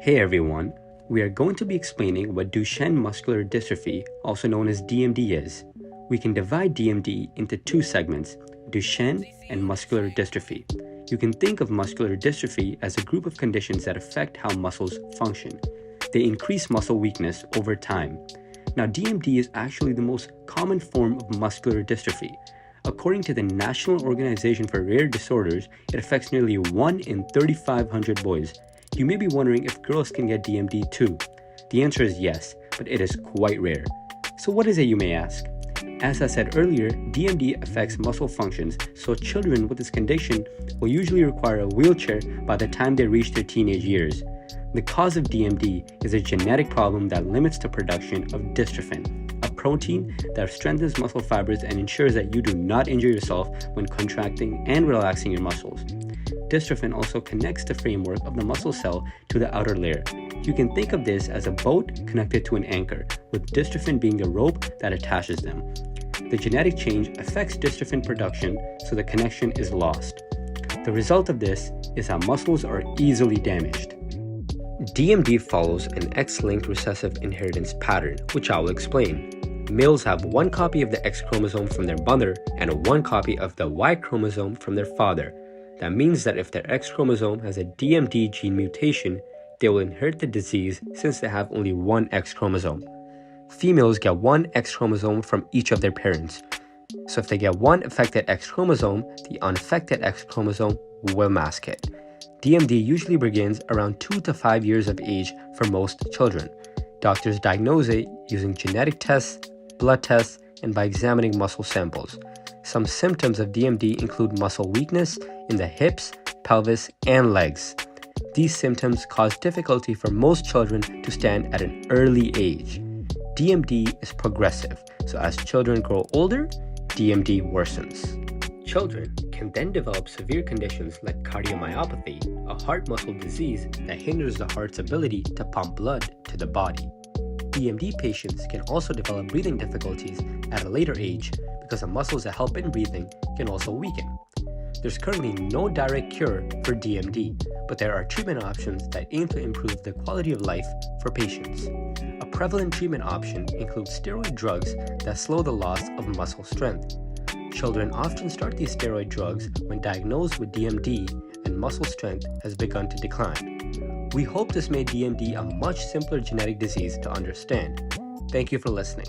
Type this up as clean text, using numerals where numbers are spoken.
Hey everyone, we are going to be explaining what Duchenne muscular dystrophy, also known as DMD, is. We can divide DMD into two segments, Duchenne and muscular dystrophy. You can think of muscular dystrophy as a group of conditions that affect how muscles function. They increase muscle weakness over time. Now, DMD is actually the most common form of muscular dystrophy. According to the National Organization for Rare Disorders, it affects nearly 1 in 3,500 boys. You may be wondering if girls can get DMD too. The answer is yes, but it is quite rare. So what is it, you may ask? As I said earlier, DMD affects muscle functions, so children with this condition will usually require a wheelchair by the time they reach their teenage years. The cause of DMD is a genetic problem that limits the production of dystrophin, a protein that strengthens muscle fibers and ensures that you do not injure yourself when contracting and relaxing your muscles. Dystrophin also connects the framework of the muscle cell to the outer layer. You can think of this as a boat connected to an anchor, with dystrophin being the rope that attaches them. The genetic change affects dystrophin production, so the connection is lost. The result of this is that muscles are easily damaged. DMD follows an X-linked recessive inheritance pattern, which I will explain. Males have one copy of the X chromosome from their mother and one copy of the Y chromosome from their father. That means that if their X chromosome has a DMD gene mutation, they will inherit the disease since they have only one X chromosome. Females get one X chromosome from each of their parents. So if they get one affected X chromosome, the unaffected X chromosome will mask it. DMD usually begins around 2 to 5 years of age for most children. Doctors diagnose it using genetic tests, blood tests, and by examining muscle samples. Some symptoms of DMD include muscle weakness in the hips, pelvis, and legs. These symptoms cause difficulty for most children to stand at an early age. DMD is progressive, so as children grow older, DMD worsens. Children can then develop severe conditions like cardiomyopathy, a heart muscle disease that hinders the heart's ability to pump blood to the body. DMD patients can also develop breathing difficulties at a later age because the muscles that help in breathing can also weaken. There's currently no direct cure for DMD, but there are treatment options that aim to improve the quality of life for patients. A prevalent treatment option includes steroid drugs that slow the loss of muscle strength. Children often start these steroid drugs when diagnosed with DMD and muscle strength has begun to decline. We hope this made DMD a much simpler genetic disease to understand. Thank you for listening.